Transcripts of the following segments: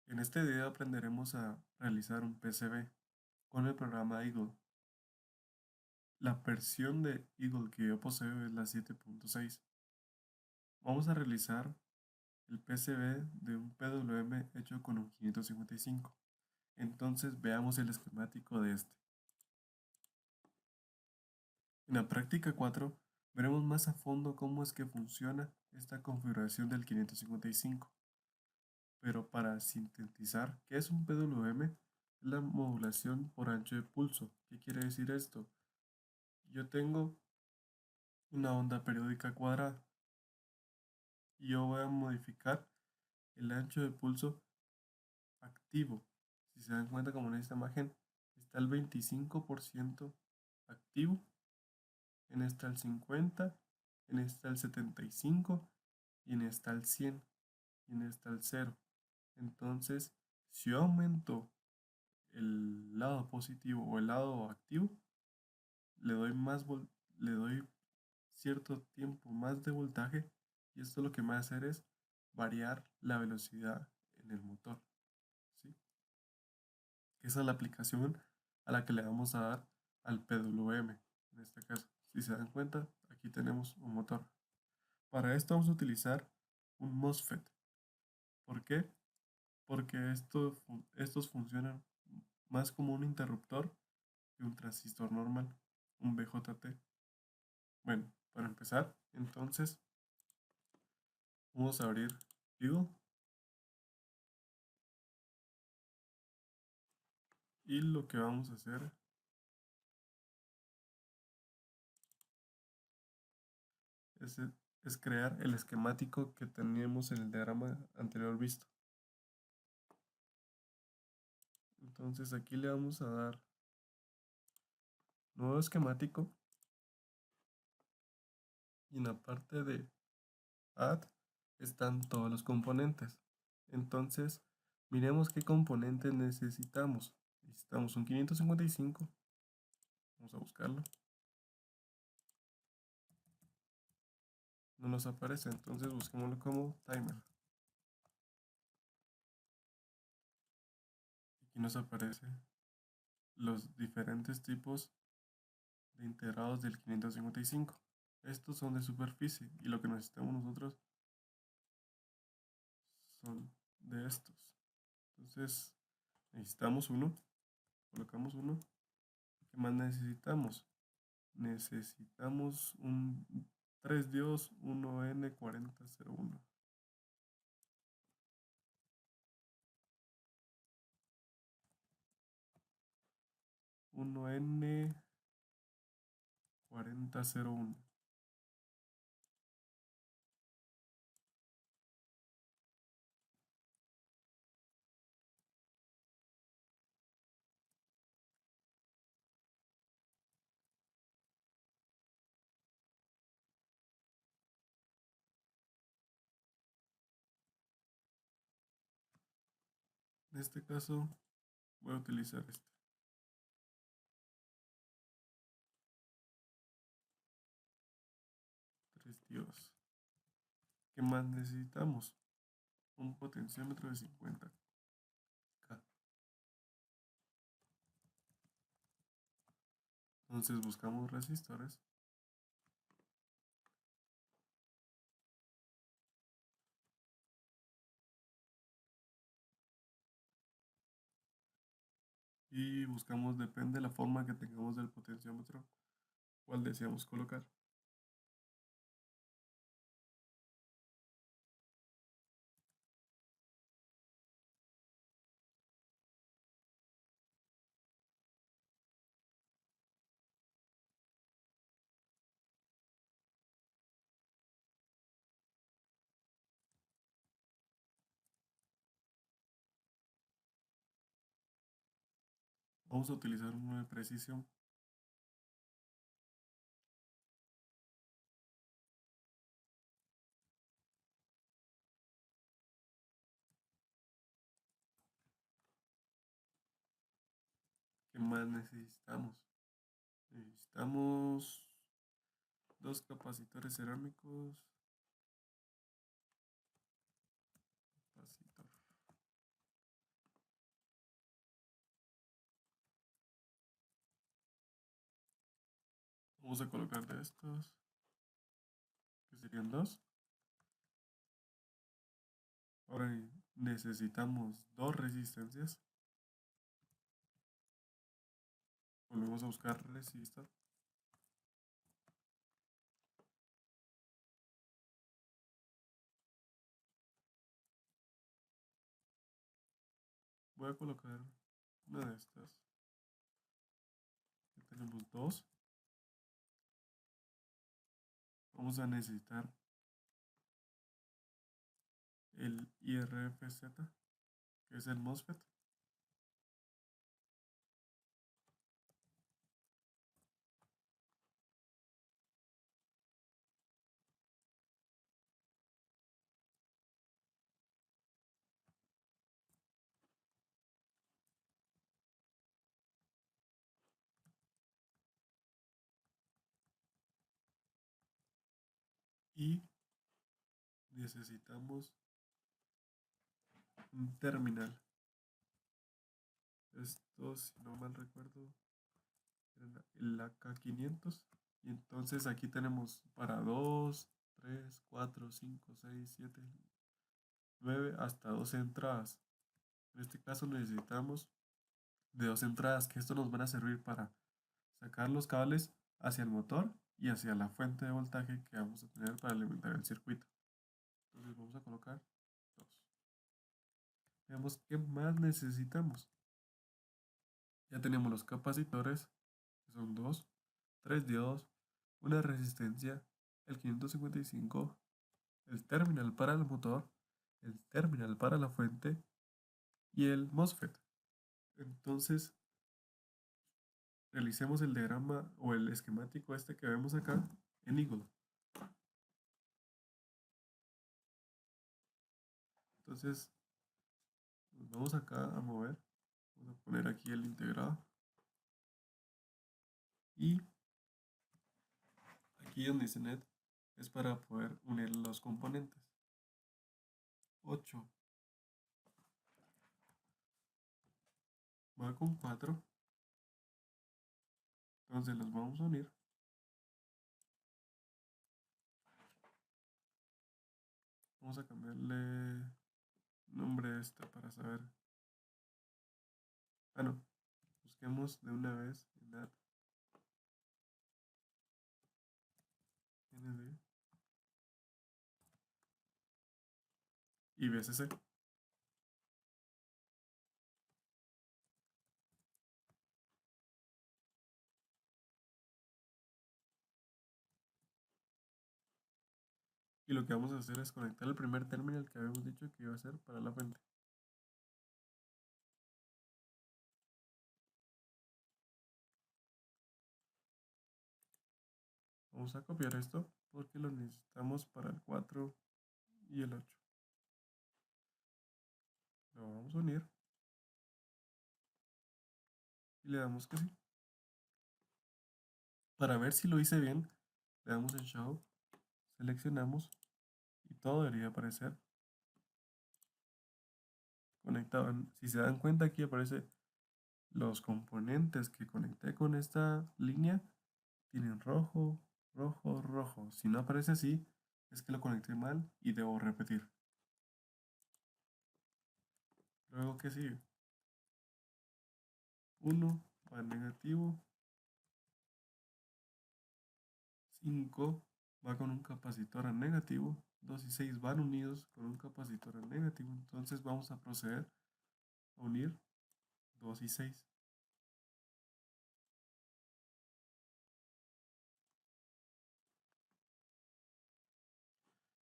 En este video aprenderemos a realizar un PCB con el programa Eagle. La versión de Eagle que yo poseo es la 7.6. Vamos a realizar el PCB de un PWM hecho con un 555. Entonces veamos el esquemático de este. En la práctica 4 veremos más a fondo cómo es que funciona esta configuración del 555. Pero para sintetizar, ¿qué es un PWM? Es la modulación por ancho de pulso. ¿Qué quiere decir esto? Yo tengo una onda periódica cuadrada y yo voy a modificar el ancho de pulso activo. Si se dan cuenta, como en esta imagen, está el 25% activo, en esta el 50%, en esta el 75% y en esta el 100% y en esta el 0%. Entonces, si yo aumento el lado positivo o el lado activo, le doy le doy cierto tiempo más de voltaje, y esto lo que me va a hacer es variar la velocidad en el motor, ¿sí? Esa es la aplicación a la que le vamos a dar al PWM. En este caso, si se dan cuenta, aquí tenemos un motor. Para esto vamos a utilizar un MOSFET. ¿Por qué? Porque estos funcionan más como un interruptor que un transistor normal, un BJT. Bueno, para empezar, entonces vamos a abrir Eagle y lo que vamos a hacer es, es crear el esquemático que teníamos en el diagrama anterior visto. Entonces aquí le vamos a dar nuevo esquemático y en la parte de Add están todos los componentes. Entonces miremos qué componentes necesitamos. Necesitamos un 555. Vamos a buscarlo. No nos aparece, entonces busquémoslo como timer. Aquí nos aparecen los diferentes tipos de integrados del 555. Estos son de superficie y lo que necesitamos nosotros son de estos. Entonces necesitamos uno, colocamos uno. ¿Qué más necesitamos? Necesitamos un 3 Dios 1N4001. 1N4001. En este caso voy a utilizar este. 3 Dios. ¿Qué más necesitamos? Un potenciómetro de 50K. Entonces buscamos resistores y buscamos, depende de la forma que tengamos del potenciómetro, cuál deseamos colocar. Vamos a utilizar uno de precisión. ¿Qué más necesitamos? Necesitamos dos capacitores cerámicos. Capacitor. Vamos a colocar de estos, que serían dos. Ahora necesitamos dos resistencias. Volvemos a buscar resistor. Voy a colocar una de estas. Ya tenemos dos. Vamos a necesitar el IRFZ, que es el MOSFET. Y necesitamos un terminal. Esto, si no mal recuerdo, era el AK500. Y entonces aquí tenemos para 2, 3, 4, 5, 6, 7, 9, hasta 12 entradas. En este caso necesitamos de 2 entradas, que esto nos van a servir para sacar los cables hacia el motor y hacia la fuente de voltaje que vamos a tener para alimentar el circuito. Entonces vamos a colocar 2. Veamos qué más necesitamos. Ya tenemos los capacitores, que son 2, 3 diodos, una resistencia, el 555, el terminal para el motor, el terminal para la fuente y el MOSFET. Entonces, realicemos el diagrama o el esquemático este que vemos acá en Eagle. Entonces, nos vamos acá a mover. Vamos a poner aquí el integrado. Y aquí donde dice net es para poder unir los componentes. 8 va con 4. Entonces los vamos a unir. Vamos a cambiarle nombre a esta para saber. Ah, no. Busquemos de una vez en add nd y bsc. Y lo que vamos a hacer es conectar el primer terminal que habíamos dicho que iba a ser para la fuente. Vamos a copiar esto porque lo necesitamos para el 4 y el 8. Lo vamos a unir y le damos que sí. Para ver si lo hice bien, le damos en Show, seleccionamos y todo debería aparecer conectado. Si se dan cuenta, aquí aparece los componentes que conecté con esta línea tienen rojo, rojo, rojo. Si no aparece así, es que lo conecté mal y debo repetir. Luego, ¿qué sigue? 1 va negativo, 5 va con un capacitor a negativo, 2 y 6 van unidos con un capacitor a negativo. Entonces vamos a proceder a unir 2 y 6.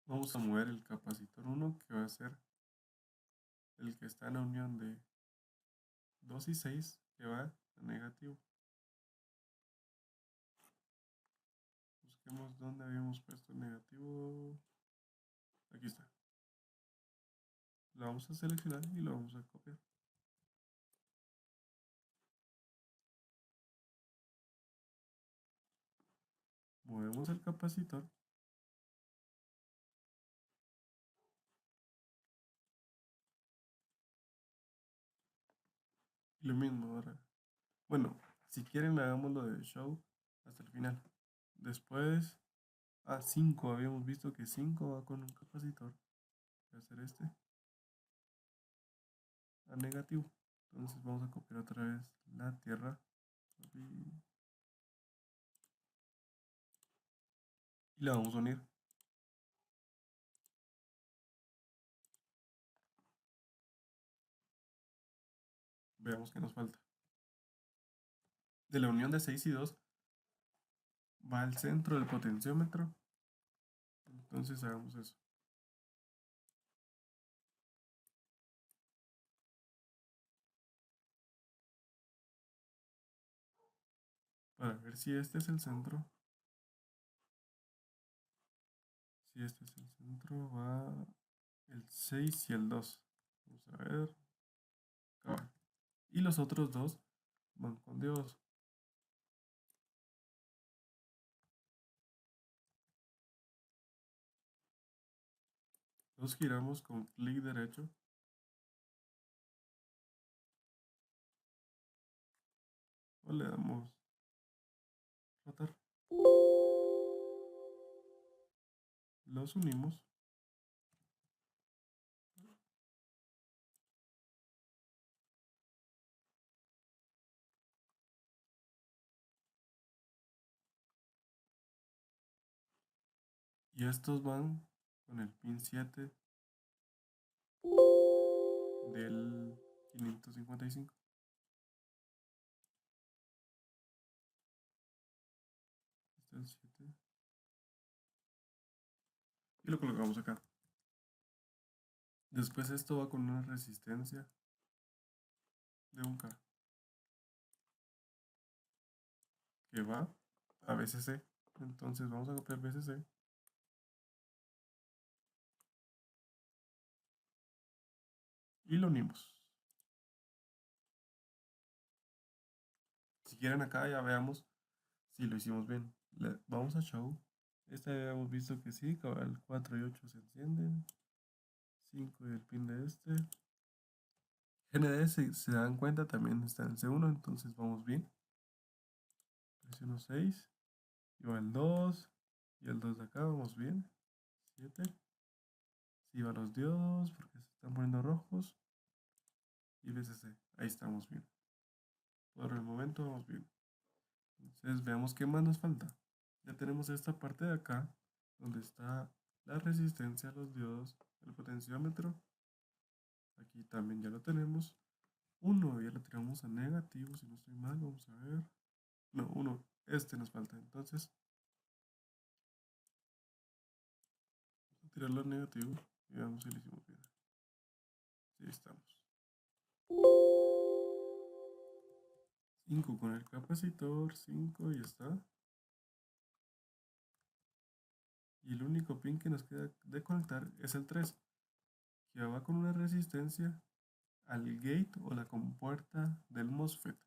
Vamos a mover el capacitor 1, que va a ser el que está en la unión de 2 y 6, que va a negativo. Busquemos dónde habíamos puesto el negativo. Aquí está. Lo vamos a seleccionar y lo vamos a copiar. Movemos el capacitor. Y lo mismo ahora. Bueno, si quieren hagámoslo de show hasta el final. Después, a 5, habíamos visto que 5 va con un capacitor. Voy a hacer este a negativo. Entonces vamos a copiar otra vez la tierra. Y la vamos a unir. Veamos qué nos falta. De la unión de 6 y 2 va al centro del potenciómetro. Entonces hagamos eso. Para ver si este es el centro. Si este es el centro, va el 6 y el 2. Vamos a ver. Acá. Y los otros dos van con Dios. Los giramos con clic derecho. O le damos rotar. Los unimos. Y estos van con el pin 7 del 555. Este es el 7. Y lo colocamos acá. Después esto va con una resistencia de 1K. Que va a VCC. Entonces vamos a copiar VCC. Y lo unimos. Si quieren acá ya veamos si lo hicimos bien. Vamos a show. Esta habíamos visto que sí, cabal 4 y 8 se encienden. 5 y el pin de este. GND, si se dan cuenta, también está en C1, entonces vamos bien. Presiono 6. Y va el 2. Y el 2 de acá, vamos bien. 7. Si va los diodos, porque se están poniendo rojos. Y VCC, ahí estamos bien. Por el momento vamos bien. Entonces veamos qué más nos falta. Ya tenemos esta parte de acá, donde está la resistencia a los diodos, el potenciómetro. Aquí también ya lo tenemos. 1 ya lo tiramos a negativo, si no estoy mal, vamos a ver. No, 1, este nos falta. Entonces, vamos a tirarlo a negativo y veamos si lo hicimos bien. Sí, estamos. 5 con el capacitor, 5 y está. Y el único pin que nos queda de conectar es el 3, que va con una resistencia al gate o la compuerta del MOSFET.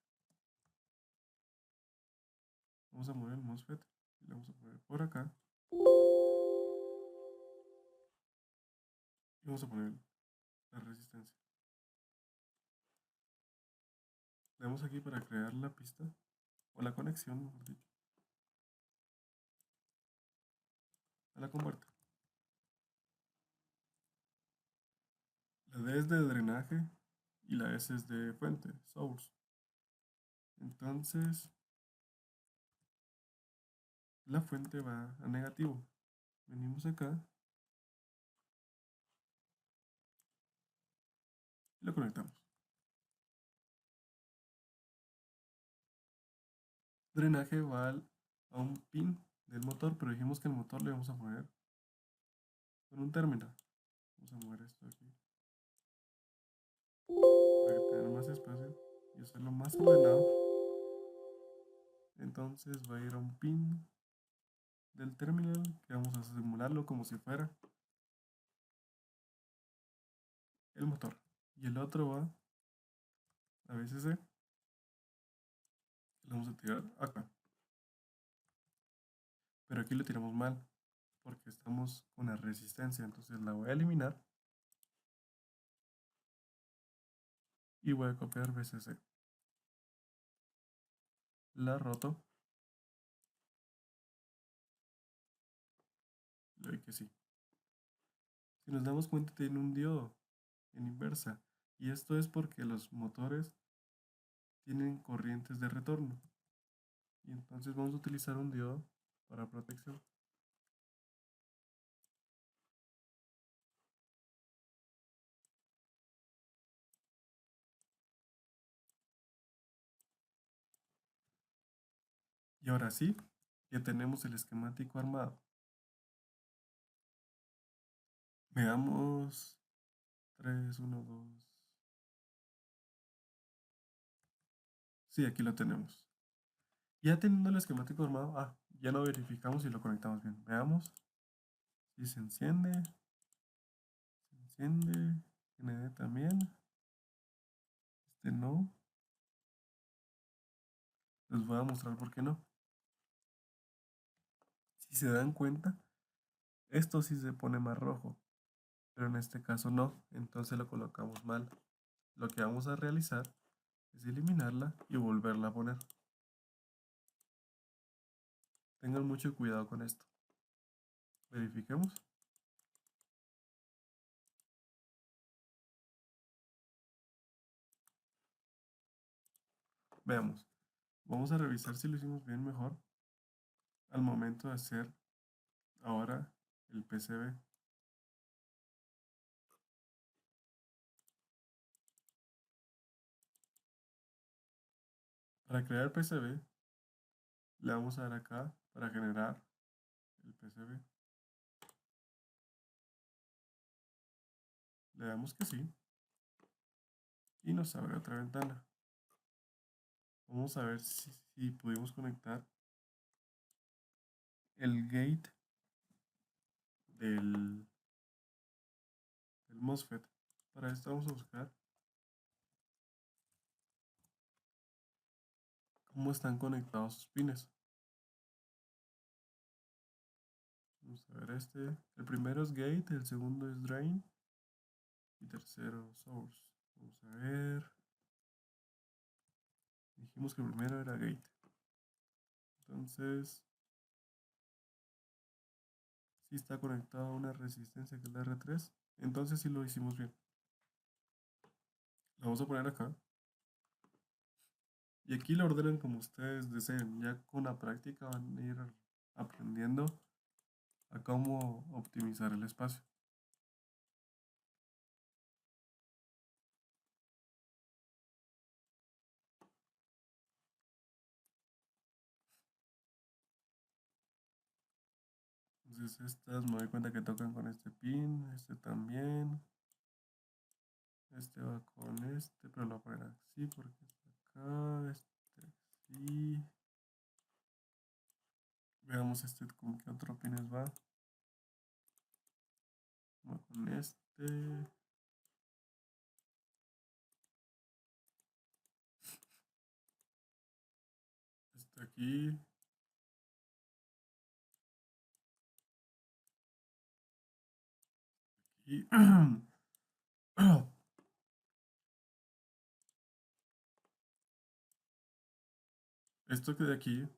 Vamos a mover el MOSFET y lo vamos a poner por acá. Y vamos a poner la resistencia. Le damos aquí para crear la pista o la conexión, mejor dicho, a la compuerta. La D es de drenaje y la S es de fuente, source. Entonces, la fuente va a negativo. Venimos acá y lo conectamos. Drenaje va a un pin del motor, pero dijimos que el motor le vamos a poner con un terminal. Vamos a mover esto aquí para tener más espacio y hacerlo más ordenado. Entonces va a ir a un pin del terminal que vamos a simularlo como si fuera el motor. Y el otro va a VCC. Lo vamos a tirar acá. Pero aquí lo tiramos mal porque estamos con la resistencia. Entonces la voy a eliminar y voy a copiar VCC. La roto doy que sí. Si nos damos cuenta, tiene un diodo en inversa. Y esto es porque los motores tienen corrientes de retorno. Y entonces vamos a utilizar un diodo para protección. Y ahora sí, ya tenemos el esquemático armado. Veamos 3, 1, 2. Sí, aquí lo tenemos. Ya teniendo el esquemático armado, ya lo verificamos y lo conectamos bien. Veamos si se enciende. Se enciende. ND también. Este no. Les voy a mostrar por qué no. Si se dan cuenta, esto sí se pone más rojo, pero en este caso no, entonces lo colocamos mal. Lo que vamos a realizar es eliminarla y volverla a poner. Tengan mucho cuidado con esto. Verifiquemos. Veamos. Vamos a revisar si lo hicimos bien mejor al momento de hacer ahora el PCB. Para crear el PCB, le vamos a dar acá para generar el PCB. Le damos que sí y nos abre otra ventana. Vamos a ver si pudimos conectar el gate del MOSFET. Para esto vamos a buscar cómo están conectados sus pines. Vamos a ver este. El primero es gate, el segundo es drain y tercero source. Vamos a ver. Dijimos que el primero era gate. Entonces, si está conectado a una resistencia que es la R3. Entonces sí lo hicimos bien. Lo vamos a poner acá. Y aquí lo ordenan como ustedes deseen. Ya con la práctica van a ir aprendiendo a cómo optimizar el espacio. Entonces estas me doy cuenta que tocan con este pin, este también. Este va con este, pero lo voy a poner así porque está acá, este así. Veamos este con qué otro pines va. Va con este. Este aquí. Y esto que de aquí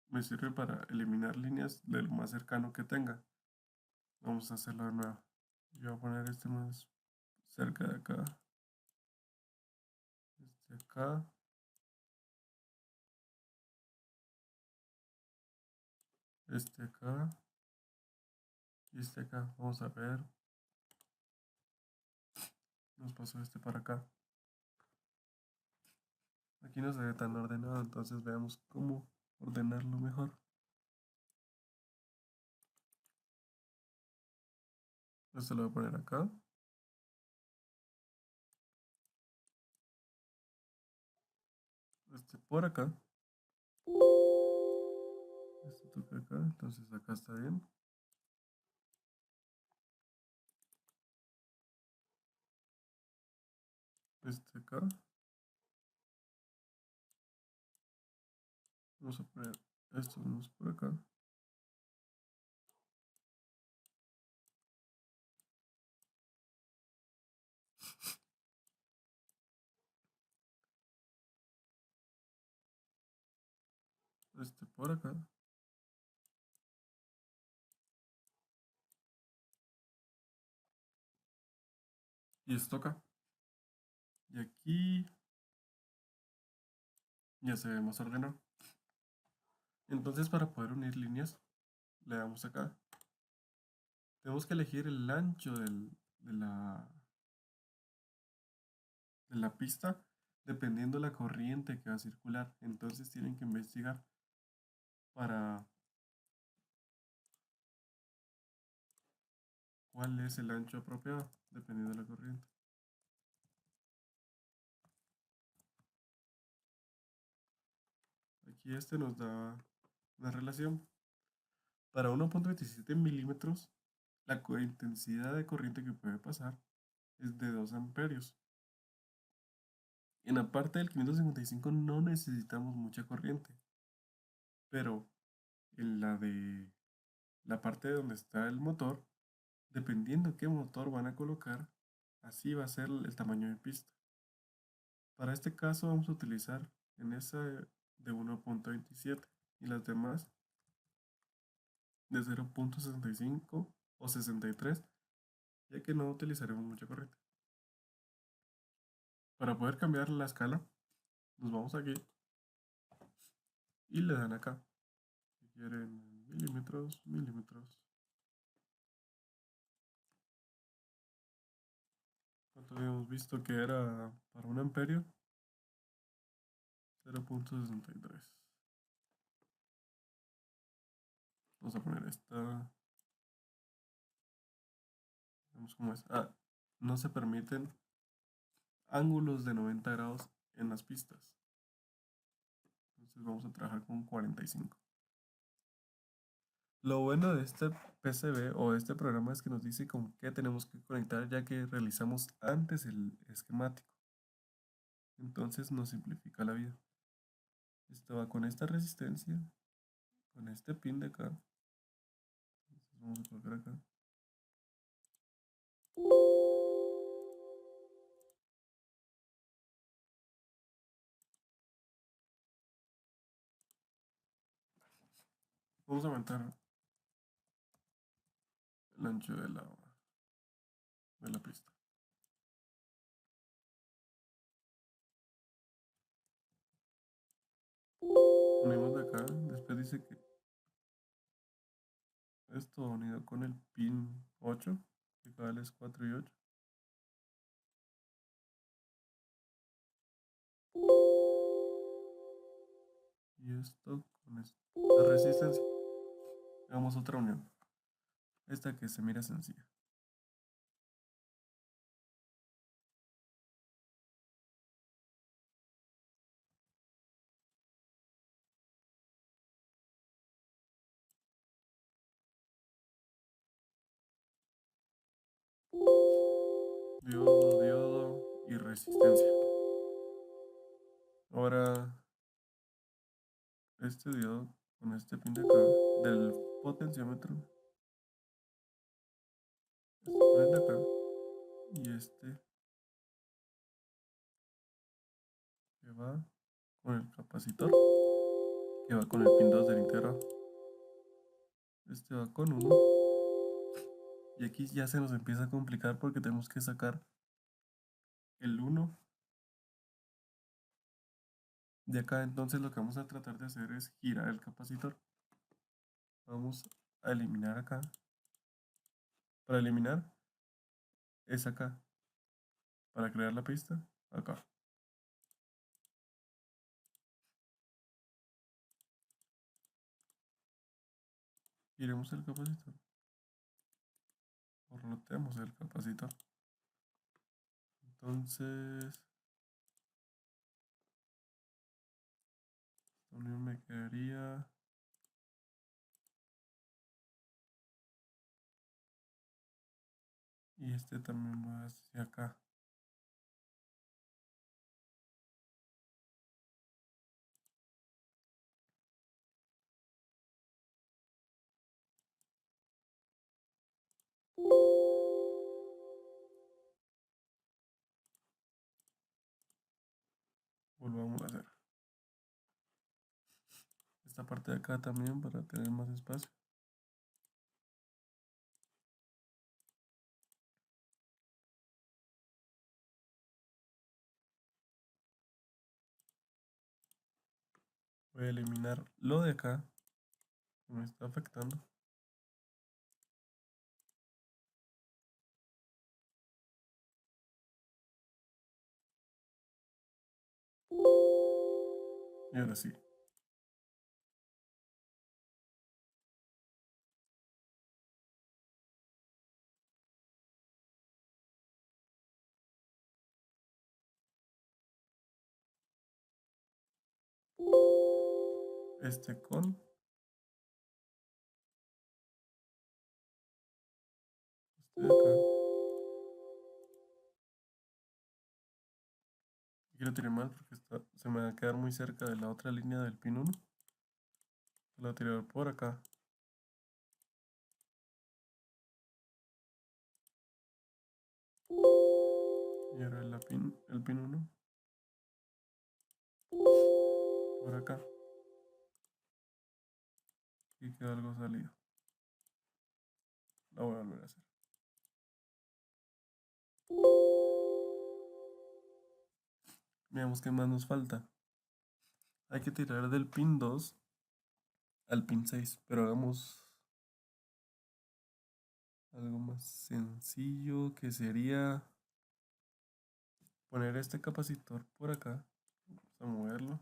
me sirve para eliminar líneas del más cercano que tenga. Vamos a hacerlo de nuevo. Yo voy a poner este más cerca de acá. Este acá. Este acá. Y este acá. Vamos a ver. Nos pasó este para acá. Aquí no se ve tan ordenado, entonces veamos cómo ordenarlo mejor. Esto lo voy a poner acá. Este por acá. Este toca acá, entonces acá está bien. Este acá. Vamos a poner estos mismos por acá. Este por acá. Y esto acá. Y aquí ya se ve más ordenado. Entonces para poder unir líneas, le damos acá. Tenemos que elegir el ancho de la pista dependiendo de la corriente que va a circular. Entonces tienen que investigar para cuál es el ancho apropiado dependiendo de la corriente. Aquí este nos da una relación. Para 1.27 milímetros, la intensidad de corriente que puede pasar es de 2 amperios. En la parte del 555 no necesitamos mucha corriente, pero en la de la parte donde está el motor, dependiendo qué motor van a colocar, así va a ser el tamaño de pista. Para este caso vamos a utilizar en esa de 1.27 y las demás de 0.65 o 63, ya que no utilizaremos mucha corriente. Para poder cambiar la escala, nos vamos aquí y le dan acá. Si quieren milímetros, milímetros. ¿Cuánto habíamos visto que era para 1 amperio? 0.63. Vamos a poner esta. Vemos cómo es. Ah, no se permiten ángulos de 90 grados en las pistas. Entonces vamos a trabajar con 45. Lo bueno de este PCB o de este programa es que nos dice con qué tenemos que conectar ya que realizamos antes el esquemático. Entonces nos simplifica la vida. Esto va con esta resistencia, con este pin de acá. Entonces vamos a colocar acá. Vamos a aumentar el ancho de la pista. Unimos de acá, después dice que esto unido con el pin 8, que cada vez es 4 y 8. Y esto con esta resistencia. Hagamos otra unión. Esta que se mira sencilla. Diodo, diodo y resistencia. Ahora este diodo con este pin de acá del potenciómetro. Este pin de acá. Y este que va con el capacitor. Que va con el pin 2 del integrador. Este va con 1. Y aquí ya se nos empieza a complicar porque tenemos que sacar el 1 de acá. Entonces lo que vamos a tratar de hacer es girar el capacitor. Vamos a eliminar acá. Para eliminar es acá. Para crear la pista, acá. Giremos el capacitor. O roteamos el capacitor. Entonces, esta unión me quedaría. Y este también va hacia acá. Volvamos a hacer esta parte de acá también para tener más espacio. Voy a eliminar lo de acá que me está afectando. Y ahora sí. Este con este de acá. Aquí lo tiré mal porque se me va a quedar muy cerca de la otra línea del pin 1. Lo tiré por acá. Y ahora el pin 1 por acá. Y queda algo salido. Lo voy a volver a hacer. Veamos qué más nos falta. Hay que tirar del pin 2 al pin 6, pero hagamos algo más sencillo que sería poner este capacitor por acá. Vamos a moverlo.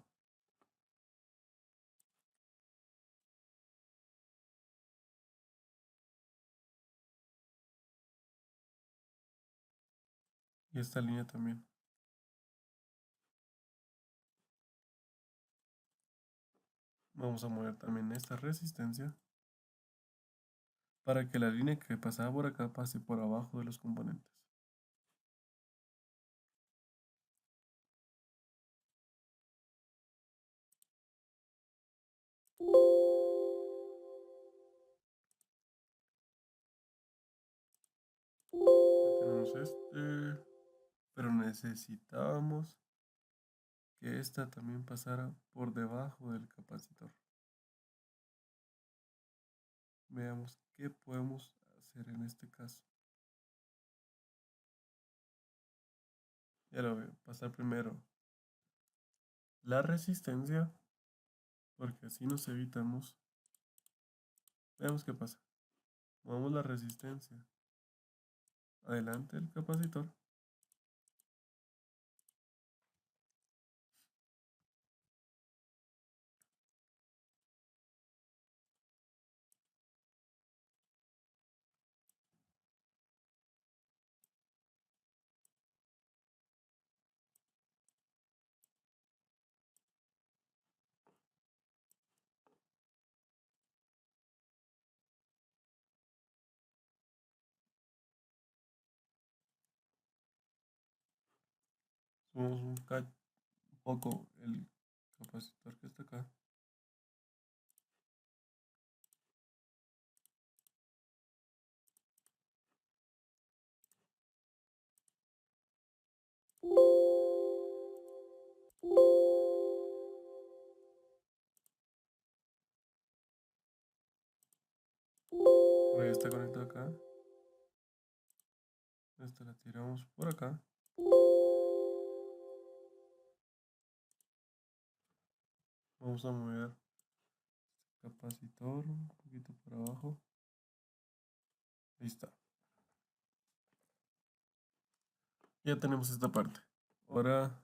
Y esta línea también. Vamos a mover también esta resistencia para que la línea que pasaba por acá pase por abajo de los componentes. Ya tenemos este, pero necesitábamos que esta también pasara por debajo del capacitor. Veamos qué podemos hacer en este caso. Ya lo voy a pasar primero la resistencia, porque así nos evitamos. Veamos qué pasa. Movemos la resistencia adelante del capacitor. Subimos un poco el capacitor que está acá. Por ahí está conectado acá. Esta la tiramos por acá. Vamos a mover el capacitor un poquito por abajo. Ahí está. Ya tenemos esta parte. Ahora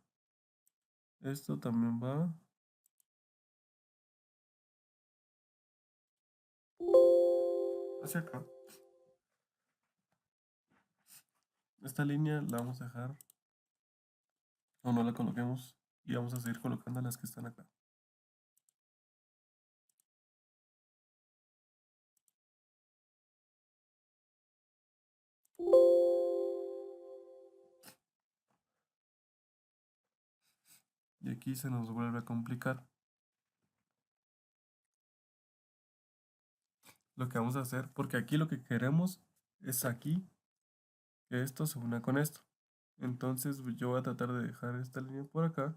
esto también va hacia acá. Esta línea la vamos a dejar o no la coloquemos y vamos a seguir colocando las que están acá. Y aquí se nos vuelve a complicar. Lo que vamos a hacer, porque aquí lo que queremos es aquí que esto se una con esto. Entonces yo voy a tratar de dejar esta línea por acá,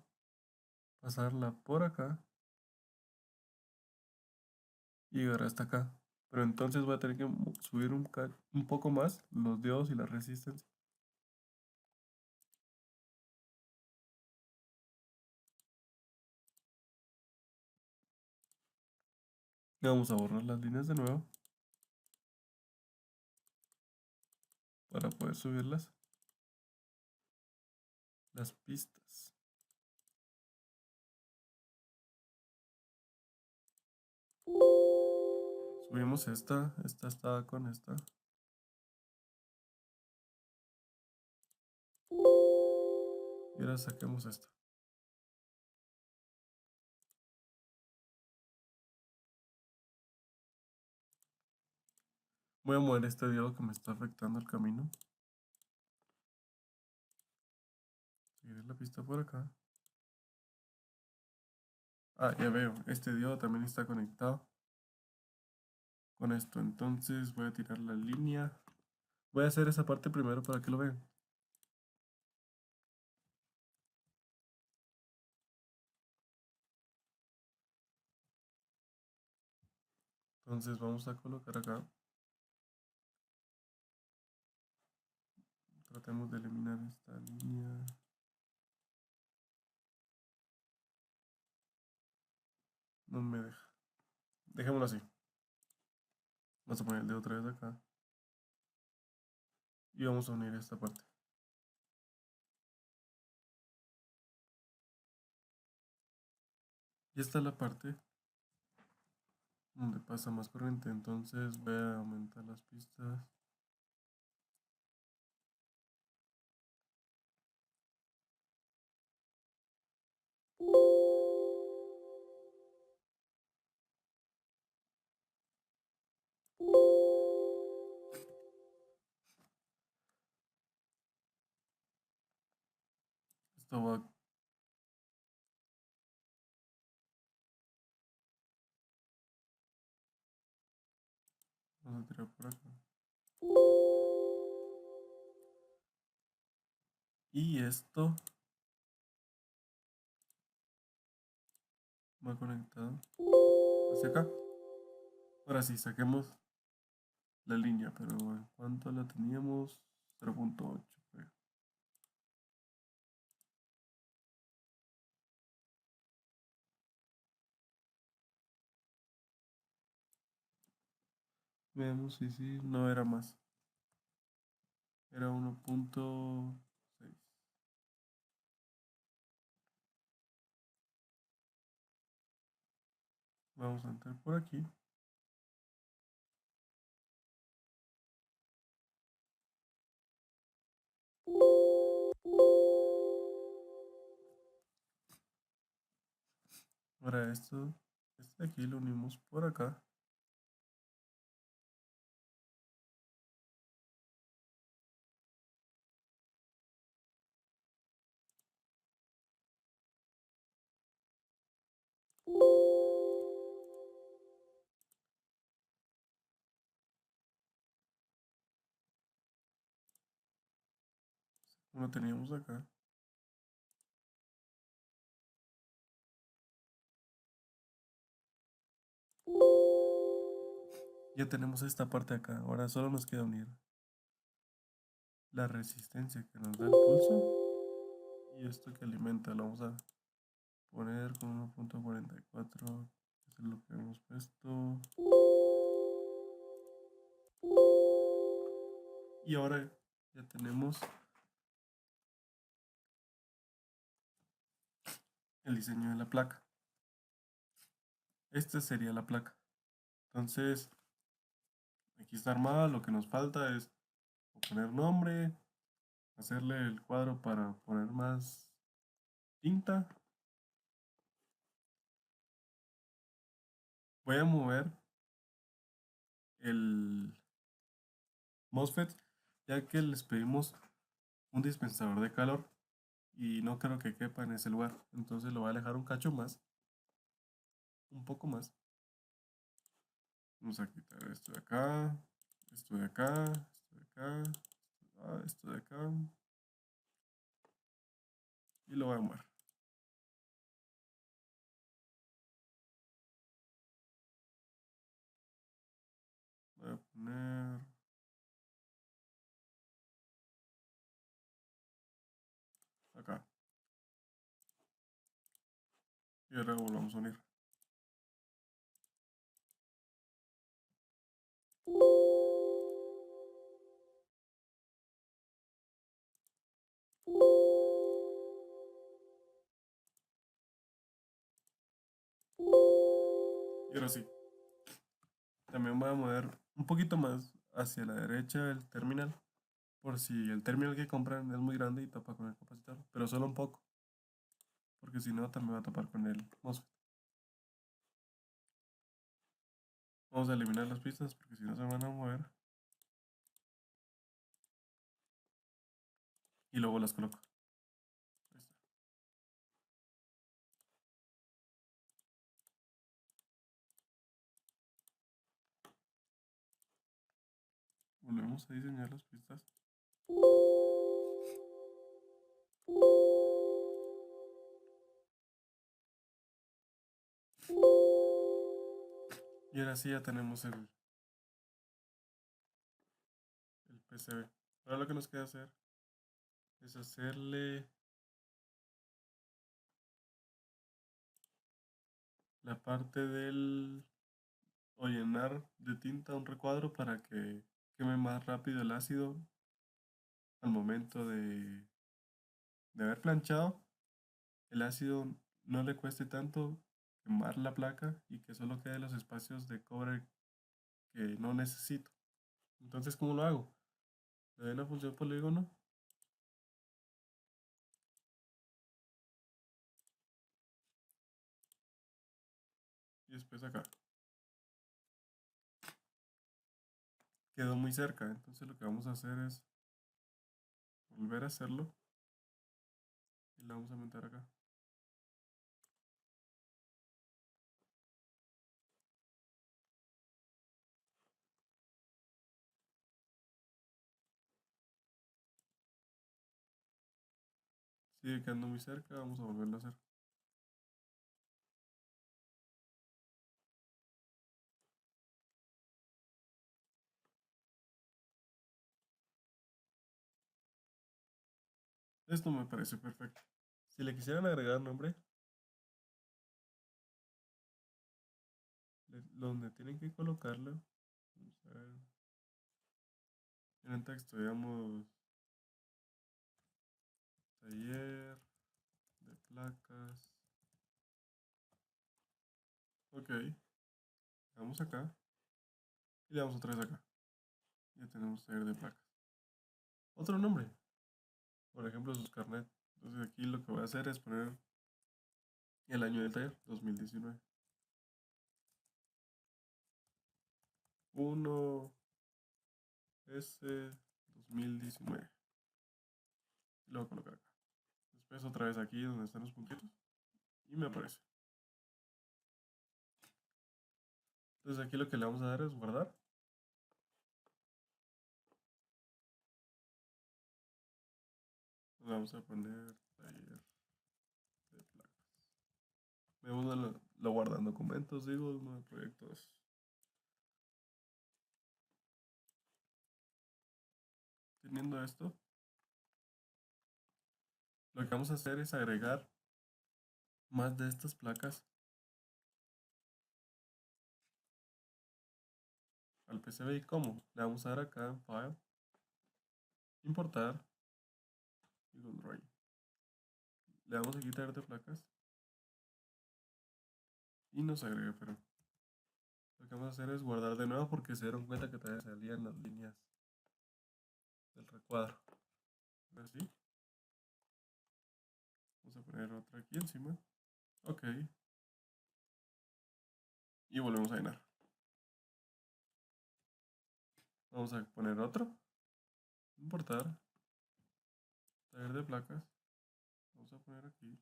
pasarla por acá y llegar hasta acá. Pero entonces voy a tener que subir un poco más los diodos y la resistencia. Vamos a borrar las líneas de nuevo para poder subirlas. Las pistas. Subimos esta estaba con esta. Y ahora saquemos esta. Voy a mover este diodo que me está afectando el camino. Seguir la pista por acá. Ah, ya veo, este diodo también está conectado con esto. Entonces voy a tirar la línea. Voy a hacer esa parte primero para que lo vean. Entonces vamos a colocar acá. Tratemos de eliminar esta línea. No me deja. Dejémoslo así. Vamos a poner el dedo otra vez acá. Y vamos a unir esta parte. Y esta es la parte donde pasa más corriente. Entonces voy a aumentar las pistas. Esto va. Vamos a tirar por acá. Y esto va conectado hacia acá. Ahora sí, saquemos la línea, pero ¿en cuánto la teníamos? 0.8. Veamos si sí, no era más. Era 1.6. Vamos a entrar por aquí. Ahora esto, este aquí lo unimos por acá. Lo teníamos acá. Ya tenemos esta parte acá. Ahora solo nos queda unir la resistencia que nos da el pulso y esto que alimenta. Lo vamos a poner con 1.44. Eso es lo que hemos puesto. Y ahora ya tenemos el diseño de la placa. Esta sería la placa. Entonces, aquí está armada. Lo que nos falta es poner nombre, hacerle el cuadro para poner más tinta. Voy a mover el MOSFET ya que les pedimos un dispensador de calor y no creo que quepa en ese lugar. Entonces lo voy a alejar un cacho más, un poco más. Vamos a quitar esto de acá, esto de acá, esto de acá, esto de acá. Y lo voy a mover. Voy a poner acá. Y ahora lo vamos a unir. Y ahora sí, también voy a mover un poquito más hacia la derecha el terminal, por si el terminal que compran es muy grande y topa con el capacitor, pero solo un poco, porque si no también va a topar con el MOSFET. Vamos a eliminar las pistas porque si no se van a mover. Y luego las coloco. Ahí está. Volvemos a diseñar las pistas. Y ahora sí ya tenemos el PCB. Ahora lo que nos queda hacer es hacerle la parte del o llenar de tinta un recuadro para que queme más rápido el ácido al momento de haber planchado. El ácido no le cueste tanto quemar la placa y que solo quede los espacios de cobre que no necesito. Entonces, ¿cómo lo hago? Le doy una función polígono y después acá. Quedó muy cerca, entonces lo que vamos a hacer es volver a hacerlo y la vamos a aumentar acá. Sigue quedando muy cerca, vamos a volverlo a hacer. Esto me parece perfecto. Si le quisieran agregar nombre, donde tienen que colocarlo, vamos a ver, en el texto, digamos, taller de placas. Ok, le damos acá y le damos otra vez acá. Ya tenemos taller de placas. Otro nombre, por ejemplo, sus carnet. Entonces aquí lo que voy a hacer es poner el año del taller, 2019. 1 S 2019. Y lo voy a colocar acá. Después otra vez aquí donde están los puntitos. Y me aparece. Entonces aquí lo que le vamos a dar es guardar. Vamos a poner taller de placas. Vemos lo guardan documentos, digo, uno de proyectos. Teniendo esto, lo que vamos a hacer es agregar más de estas placas al PCB. ¿Y cómo? Le vamos a dar acá en File, Importar y con Drawing. Le damos a quitar de placas y nos agrega, pero lo que vamos a hacer es guardar de nuevo porque se dieron cuenta que todavía salían las líneas del recuadro. Así. Vamos a poner otra aquí encima. Ok. Y volvemos a llenar. Vamos a poner otro. Importar. Taller de placas. Vamos a poner aquí.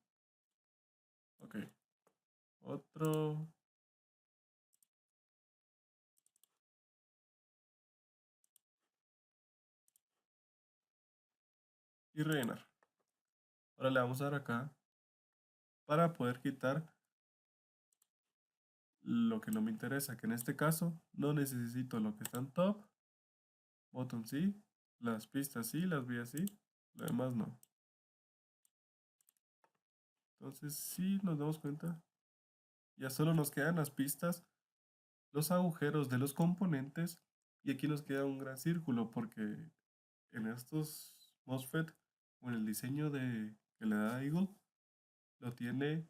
Ok. Otro. Y rellenar. Ahora le vamos a dar acá para poder quitar lo que no me interesa, que en este caso no necesito lo que está en top, bottom sí, las pistas sí, las vías sí, lo demás no. Entonces si nos damos cuenta, ya solo nos quedan las pistas, los agujeros de los componentes Y aquí nos queda un gran círculo porque en estos MOSFET, con el diseño que le da Eagle, lo tiene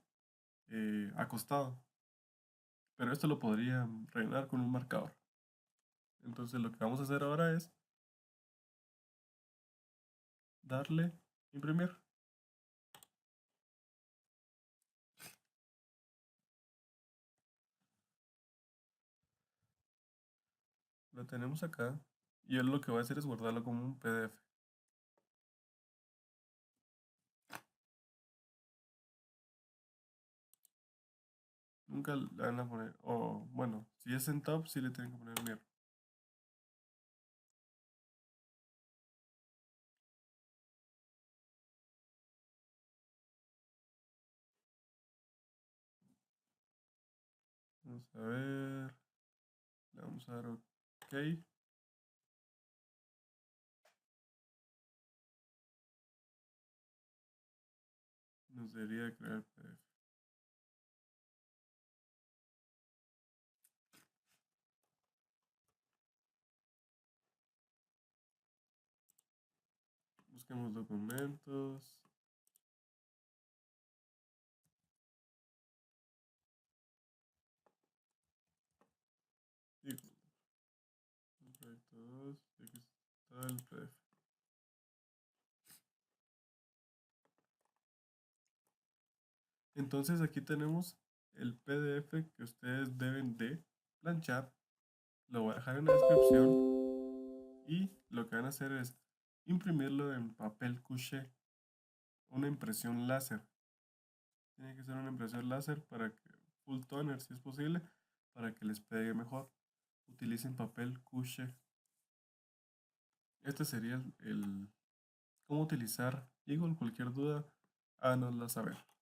acostado. Pero esto lo podría rellenar con un marcador. Entonces lo que vamos a hacer ahora es darle imprimir. Lo tenemos acá. Y él lo que va a hacer es guardarlo como un PDF. Nunca le van a poner, o bueno, si es en top, sí le tienen que poner mir. Vamos a ver, le vamos a dar OK. Nos debería crear PDF. Busquemos documentos. Y el proyecto 2, y aquí está el PDF. Entonces aquí tenemos el PDF que ustedes deben de planchar. Lo voy a dejar en la descripción. Y lo que van a hacer es imprimirlo en papel couché, una impresión láser. Tiene que ser una impresión láser para que, full toner si es posible, para que les pegue mejor. Utilicen papel couché. Este sería cómo utilizar Eagle. Cualquier duda, háganosla saber.